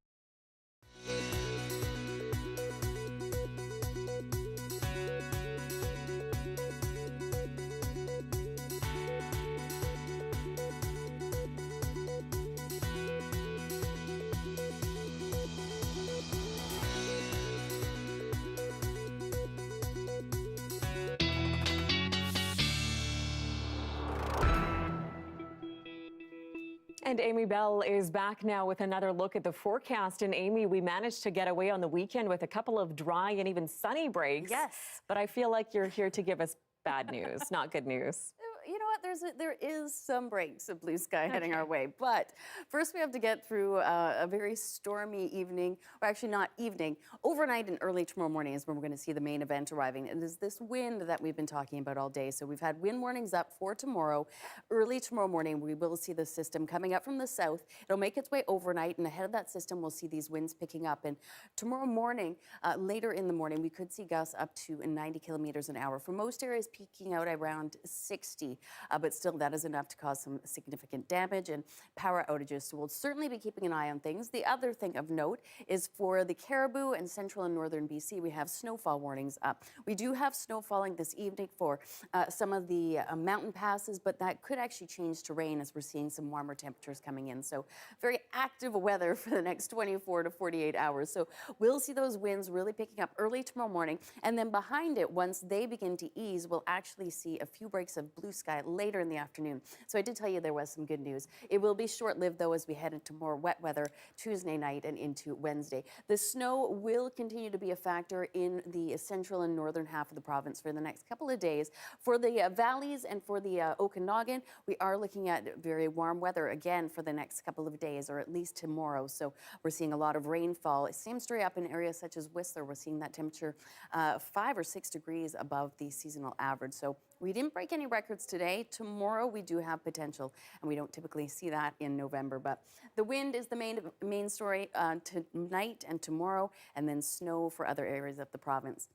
And Amy Bell is back now with another look at the forecast. And Amy, we managed to get away on the weekend with a couple of dry and even sunny breaks. Yes. But I feel like you're here to give us bad news, not good news. You know what? There is some breaks of blue sky heading our way. But first we have to get through a very stormy evening, or actually not evening, overnight and early tomorrow morning is when we're going to see the main event arriving. And there's this wind that we've been talking about all day. So we've had wind warnings up for tomorrow. Early tomorrow morning, we will see the system coming up from the south. It'll make its way overnight, and ahead of that system, we'll see these winds picking up. And tomorrow morning, later in the morning, we could see gusts up to 90 kilometers an hour. For most areas, peaking out around 60. But still, that is enough to cause some significant damage and power outages. So we'll certainly be keeping an eye on things. The other thing of note is for the Cariboo and central and northern BC, we have snowfall warnings up. We do have snow falling this evening for some of the mountain passes, but that could actually change to rain as we're seeing some warmer temperatures coming in. So very active weather for the next 24 to 48 hours. So we'll see those winds really picking up early tomorrow morning. And then behind it, once they begin to ease, we'll actually see a few breaks of blue sky later in the afternoon. So I did tell you there was some good news. It will be short-lived, though, as we head into more wet weather Tuesday night and into Wednesday. The snow will continue to be a factor in the central and northern half of the province for the next couple of days. For the valleys and for the Okanagan, we are looking at very warm weather again for the next couple of days, or at least tomorrow. So we're seeing a lot of rainfall. Same story up in areas such as Whistler. We're seeing that temperature 5 or 6 degrees above the seasonal average. So we didn't break any records today. Tomorrow we do have potential, and we don't typically see that in November. But the wind is the main story tonight and tomorrow, and then snow for other areas of the province.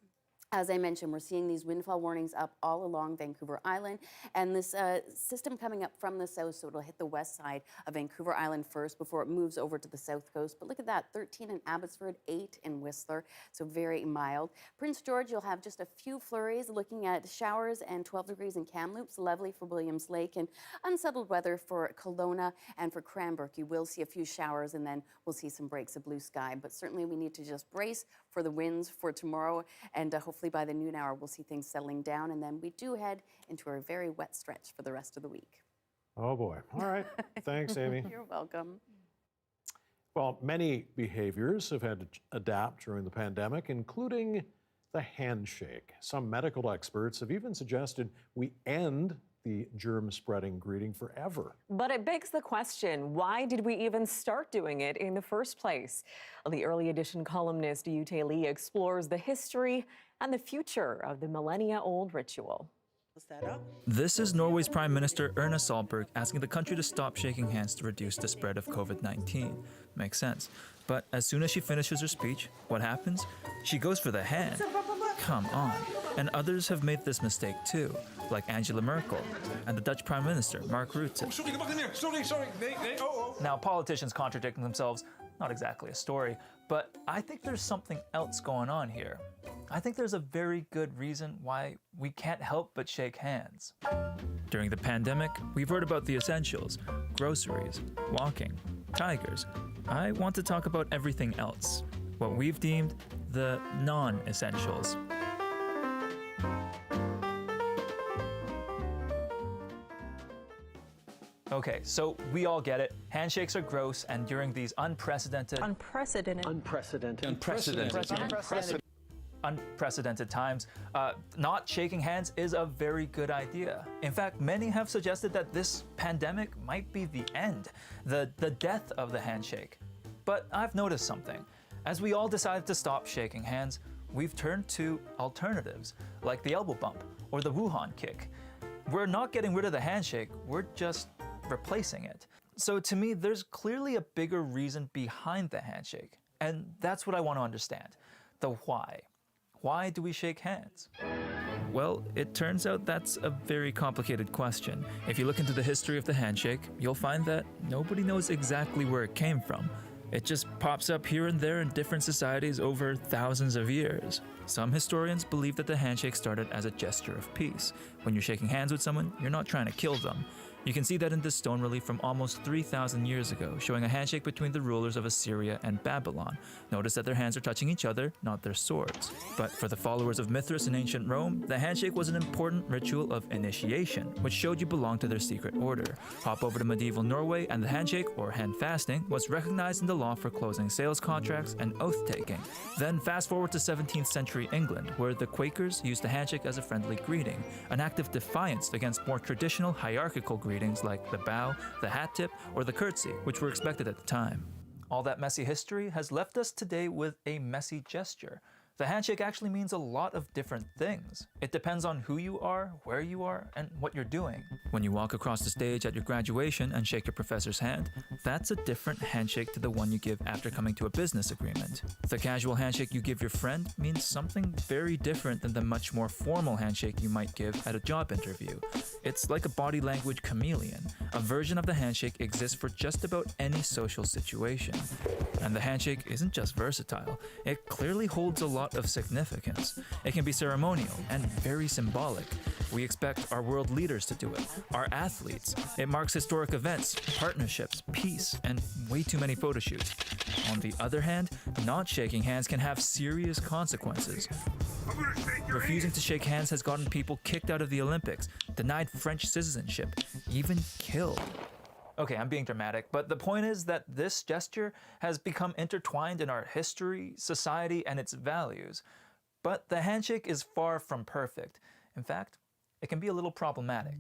As I mentioned, we're seeing these windfall warnings up all along Vancouver Island, and this system coming up from the south, so it'll hit the west side of Vancouver Island first before it moves over to the south coast. But look at that, 13 in Abbotsford, 8 in Whistler, so very mild. Prince George, you'll have just a few flurries, looking at showers and 12 degrees in Kamloops, lovely for Williams Lake, and unsettled weather for Kelowna and for Cranbrook. You will see a few showers, and then we'll see some breaks of blue sky. But certainly we need to just brace for the winds for tomorrow, and hopefully by the noon hour, we'll see things settling down, and then we do head into a very wet stretch for the rest of the week. Oh boy. All right. Thanks, Amy. You're welcome. Well, many behaviors have had to adapt during the pandemic, including the handshake. Some medical experts have even suggested we end the germ-spreading greeting forever. But it begs the question, why did we even start doing it in the first place? The Early Edition columnist Yute Lee explores the history and the future of the millennia-old ritual. This is Norway's Prime Minister Erna Solberg asking the country to stop shaking hands to reduce the spread of COVID-19. Makes sense. But as soon as she finishes her speech, what happens? She goes for the hand. Come on. And others have made this mistake too, like Angela Merkel and the Dutch Prime Minister, Mark Rutte. Now, politicians contradicting themselves, not exactly a story, but I think there's something else going on here. I think there's a very good reason why we can't help but shake hands. During the pandemic, we've heard about the essentials, groceries, walking, tigers. I want to talk about everything else, what we've deemed the non-essentials. Okay, so we all get it. Handshakes are gross, and during these unprecedented times, not shaking hands is a very good idea. In fact, many have suggested that this pandemic might be the end, the death of the handshake. But I've noticed something. As we all decided to stop shaking hands, we've turned to alternatives, like the elbow bump or the Wuhan kick. We're not getting rid of the handshake, we're just replacing it. So to me, there's clearly a bigger reason behind the handshake. And that's what I want to understand, the why. Why do we shake hands? Well, it turns out that's a very complicated question. If you look into the history of the handshake, you'll find that nobody knows exactly where it came from. It just pops up here and there in different societies over thousands of years. Some historians believe that the handshake started as a gesture of peace. When you're shaking hands with someone, you're not trying to kill them. You can see that in this stone relief from almost 3,000 years ago, showing a handshake between the rulers of Assyria and Babylon. Notice that their hands are touching each other, not their swords. But for the followers of Mithras in ancient Rome, the handshake was an important ritual of initiation, which showed you belonged to their secret order. Hop over to medieval Norway, and the handshake, or hand fasting, was recognized in the law for closing sales contracts and oath-taking. Then fast forward to 17th century England, where the Quakers used the handshake as a friendly greeting, an act of defiance against more traditional hierarchical greetings like the bow, the hat tip, or the curtsy, which were expected at the time. All that messy history has left us today with a messy gesture. The handshake actually means a lot of different things. It depends on who you are, where you are, and what you're doing. When you walk across the stage at your graduation and shake your professor's hand, that's a different handshake to the one you give after coming to a business agreement. The casual handshake you give your friend means something very different than the much more formal handshake you might give at a job interview. It's like a body language chameleon. A version of the handshake exists for just about any social situation. And the handshake isn't just versatile, it clearly holds a lot of significance. It can be ceremonial and very symbolic. We expect our world leaders to do it, our athletes. It marks historic events, partnerships, peace and way too many photo shoots. On the other hand, not shaking hands can have serious consequences. Refusing to shake hands has gotten people kicked out of the Olympics, denied French citizenship, even killed. Okay, I'm being dramatic, but the point is that this gesture has become intertwined in our history, society, and its values. But the handshake is far from perfect. In fact, it can be a little problematic.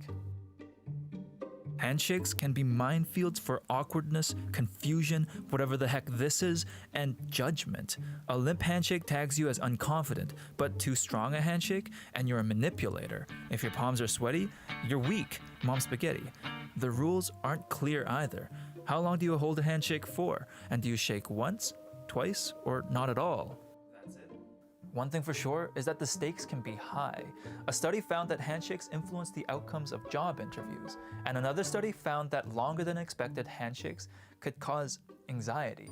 Handshakes can be minefields for awkwardness, confusion, whatever the heck this is, and judgment. A limp handshake tags you as unconfident, but too strong a handshake, and you're a manipulator. If your palms are sweaty, you're weak, mom spaghetti. The rules aren't clear either. How long do you hold a handshake for? And do you shake once, twice, or not at all? One thing for sure is that the stakes can be high. A study found that handshakes influence the outcomes of job interviews, and another study found that longer than expected handshakes could cause anxiety.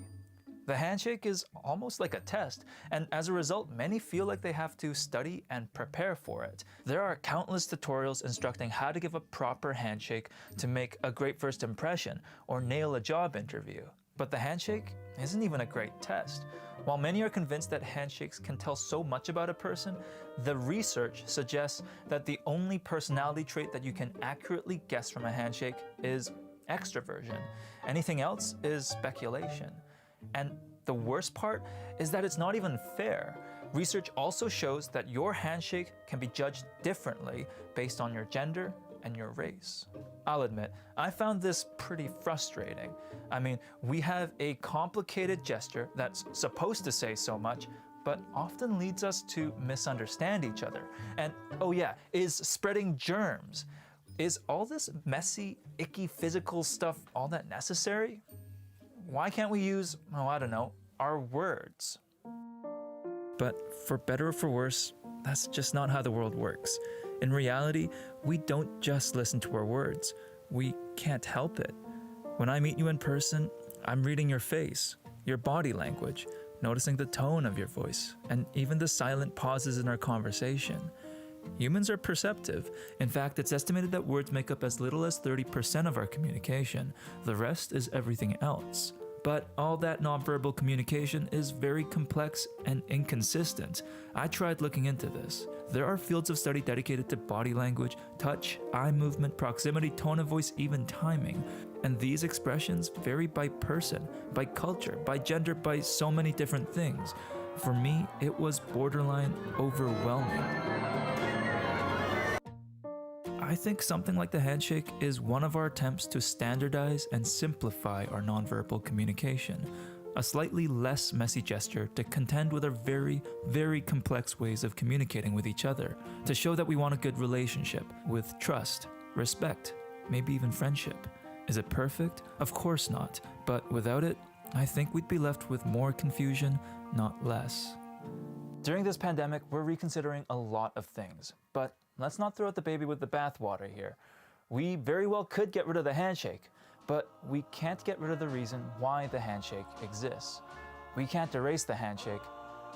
The handshake is almost like a test, and as a result, many feel like they have to study and prepare for it. There are countless tutorials instructing how to give a proper handshake to make a great first impression or nail a job interview. But the handshake isn't even a great test. While many are convinced that handshakes can tell so much about a person, the research suggests that the only personality trait that you can accurately guess from a handshake is extroversion. Anything else is speculation. And the worst part is that it's not even fair. Research also shows that your handshake can be judged differently based on your gender and your race. I'll admit, I found this pretty frustrating. I mean, we have a complicated gesture that's supposed to say so much, but often leads us to misunderstand each other. And oh yeah, is spreading germs. Is all this messy, icky physical stuff all that necessary? Why can't we use, oh, I don't know, our words? But for better or for worse, that's just not how the world works. In reality, we don't just listen to our words. We can't help it. When I meet you in person, I'm reading your face, your body language, noticing the tone of your voice, and even the silent pauses in our conversation. Humans are perceptive. In fact, it's estimated that words make up as little as 30% of our communication. The rest is everything else. But all that nonverbal communication is very complex and inconsistent. I tried looking into this. There are fields of study dedicated to body language, touch, eye movement, proximity, tone of voice, even timing. And these expressions vary by person, by culture, by gender, by so many different things. For me, it was borderline overwhelming. I think something like the handshake is one of our attempts to standardize and simplify our nonverbal communication, a slightly less messy gesture to contend with our very, very complex ways of communicating with each other, to show that we want a good relationship with trust, respect, maybe even friendship. Is it perfect? Of course not, but without it, I think we'd be left with more confusion, not less. During this pandemic, we're reconsidering a lot of things, but let's not throw out the baby with the bathwater here. We very well could get rid of the handshake, but we can't get rid of the reason why the handshake exists. We can't erase the handshake,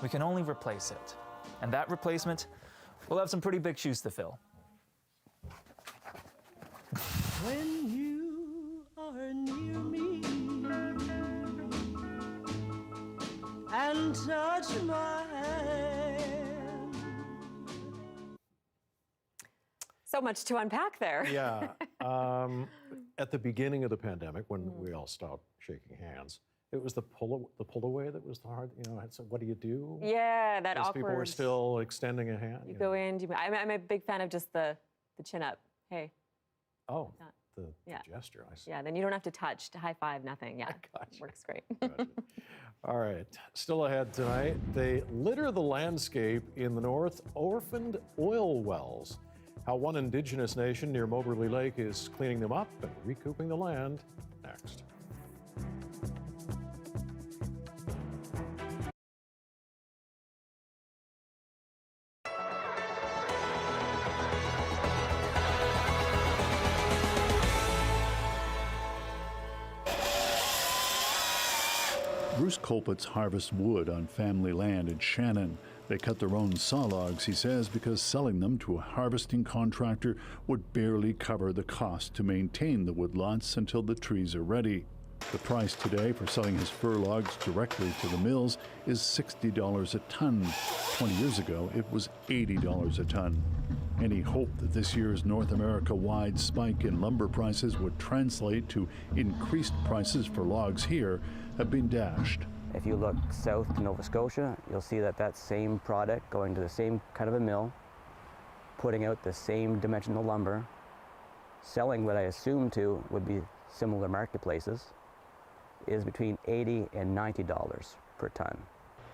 we can only replace it. And that replacement will have some pretty big shoes to fill. When you are near me and touch my hand. So much to unpack there. Yeah. At the beginning of the pandemic, when we all stopped shaking hands, it was the pull away that was the hard. You know, so what do you do? Yeah, that Those awkward. people were still extending a hand. You go in. I'm a big fan of just the chin up. Hey. Oh, the gesture. I see. Yeah. Then you don't have to touch, to high five, nothing. Yeah. Works great. Gotcha. All right. Still ahead tonight. They litter the landscape in the north. Orphaned oil wells. How one Indigenous nation near Moberly Lake is cleaning them up and recouping the land. Next. Bruce Colpitts harvests wood on family land in Shannon. They cut their own saw logs, he says, because selling them to a harvesting contractor would barely cover the cost to maintain the woodlots until the trees are ready. The price today for selling his fir logs directly to the mills is $60 a ton. 20 years ago, it was $80 a ton. Any hope that this year's North America-wide spike in lumber prices would translate to increased prices for logs here have been dashed. If you look south to Nova Scotia, you'll see that same product going to the same kind of a mill, putting out the same dimensional lumber, selling what I assume to would be similar marketplaces, is between $80 and $90 per ton.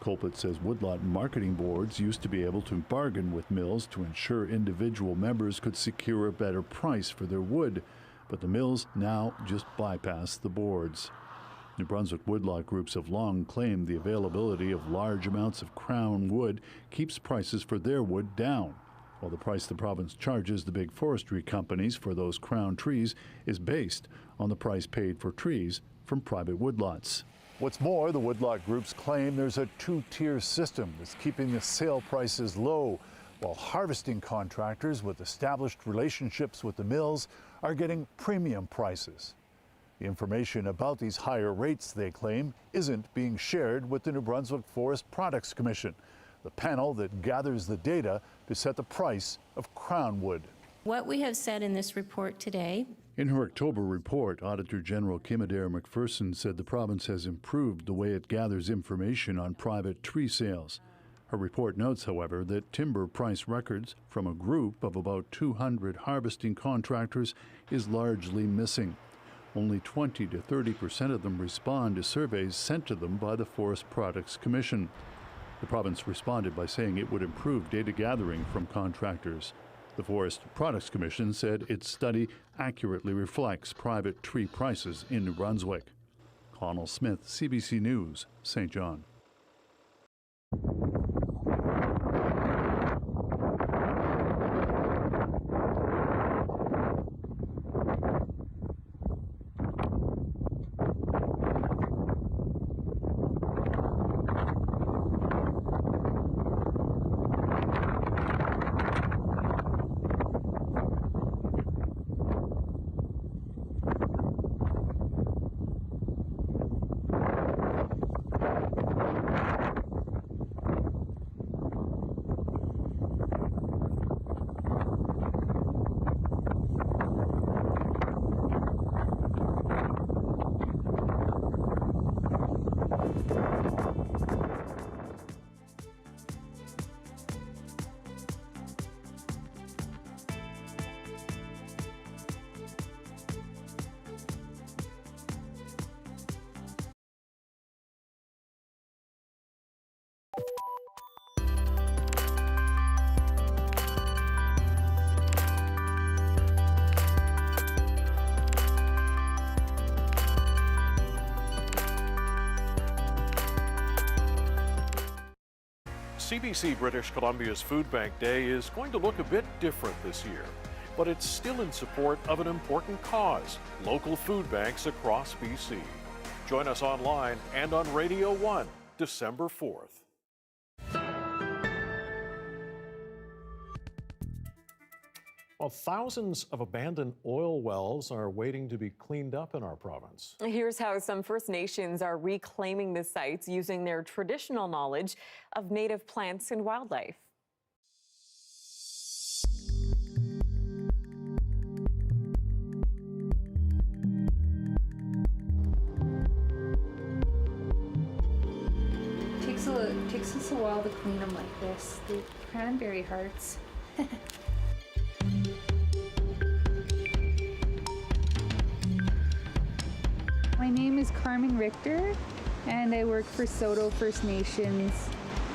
Colpett says woodlot marketing boards used to be able to bargain with mills to ensure individual members could secure a better price for their wood, but the mills now just bypass the boards. New Brunswick woodlot groups have long claimed the availability of large amounts of crown wood keeps prices for their wood down, while the price the province charges the big forestry companies for those crown trees is based on the price paid for trees from private woodlots. What's more, the woodlot groups claim there's a two-tier system that's keeping the sale prices low, while harvesting contractors with established relationships with the mills are getting premium prices. The information about these higher rates, they claim, isn't being shared with the New Brunswick Forest Products Commission, the panel that gathers the data to set the price of crown wood. What we have said in this report today. In her October report, Auditor General Kim Adair McPherson said the province has improved the way it gathers information on private tree sales. Her report notes, however, that timber price records from a group of about 200 harvesting contractors is largely missing. Only 20 to 30% of them respond to surveys sent to them by the Forest Products Commission. The province responded by saying it would improve data gathering from contractors. The Forest Products Commission said its study accurately reflects private tree prices in New Brunswick. Connell Smith, CBC News, St. John. CBC British Columbia's Food Bank Day is going to look a bit different this year, but it's still in support of an important cause, local food banks across BC. Join us online and on Radio 1, December 4th. Well, thousands of abandoned oil wells are waiting to be cleaned up in our province. Here's how some First Nations are reclaiming the sites using their traditional knowledge of native plants and wildlife. Takes us a while to clean them like this. The cranberry hearts. My name is Carmen Richter, and I work for Soto First Nations.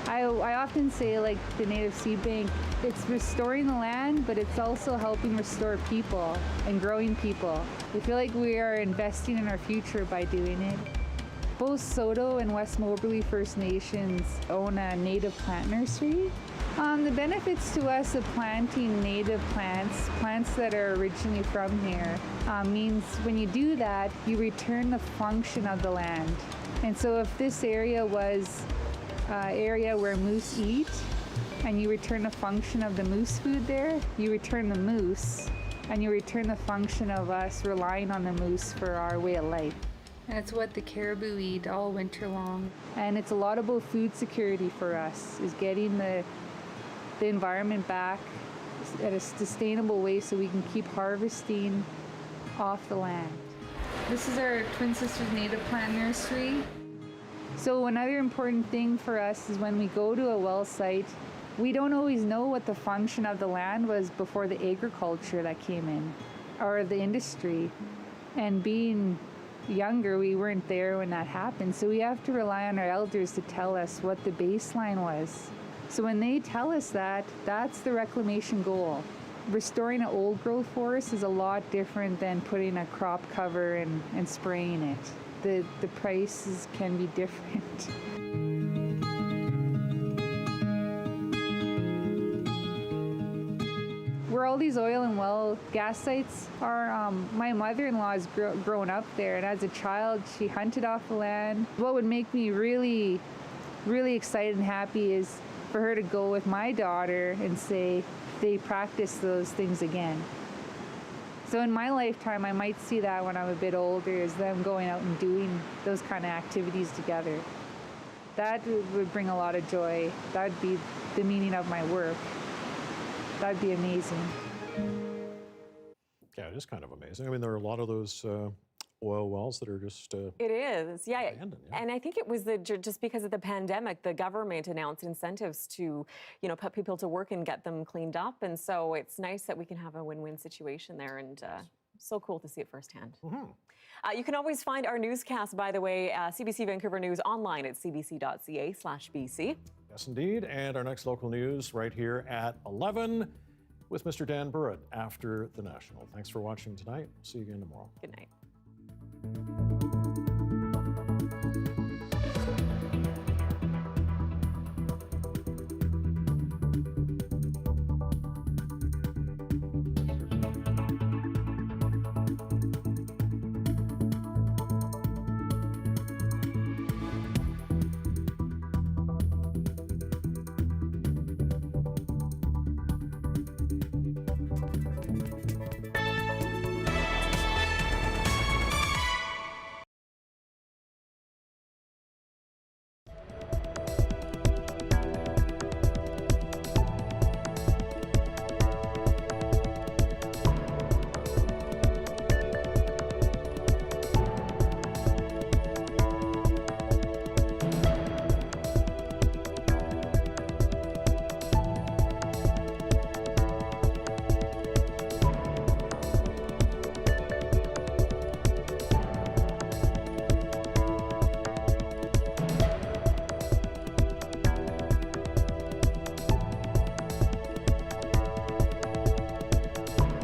I often say, like, the Native Seed Bank, it's restoring the land, but it's also helping restore people and growing people. I feel like we are investing in our future by doing it. Both Soto and West Moberly First Nations own a native plant nursery. The benefits to us of planting native plants that are originally from here, means when you do that, you return the function of the land. And so if this area was an area where moose eat, and you return the function of the moose food there, you return the moose, and you return the function of us relying on the moose for our way of life. And it's what the caribou eat all winter long. And it's a lot about food security for us, is getting the environment back at a sustainable way so we can keep harvesting off the land. This is our Twin Sisters native plant nursery. So another important thing for us is when we go to a well site, we don't always know what the function of the land was before the agriculture that came in, or the industry. And being younger, we weren't there when that happened, so we have to rely on our elders to tell us what the baseline was. So when they tell us that, that's the reclamation goal. Restoring an old growth forest is a lot different than putting a crop cover and spraying it. The prices can be different. Where all these oil and well gas sites are, my mother-in-law's grown up there, and as a child she hunted off the land. What would make me really, really excited and happy is for her to go with my daughter and say they practice those things again. So in my lifetime I might see that when I'm a bit older, is them going out and doing those kind of activities together. That would bring a lot of joy. That would be the meaning of my work. That'd be amazing. Yeah, it is kind of amazing. I mean, there are a lot of those oil wells that are just It is, yeah. abandoned. Yeah. And I think it was just because of the pandemic, the government announced incentives to, put people to work and get them cleaned up. And so it's nice that we can have a win-win situation there, and so cool to see it firsthand. You can always find our newscast, by the way, CBC Vancouver News online at cbc.ca/BC. Yes, indeed. And our next local news right here at 11 with Mr. Dan Burrett after the National. Thanks for watching tonight. See you again tomorrow. Good night.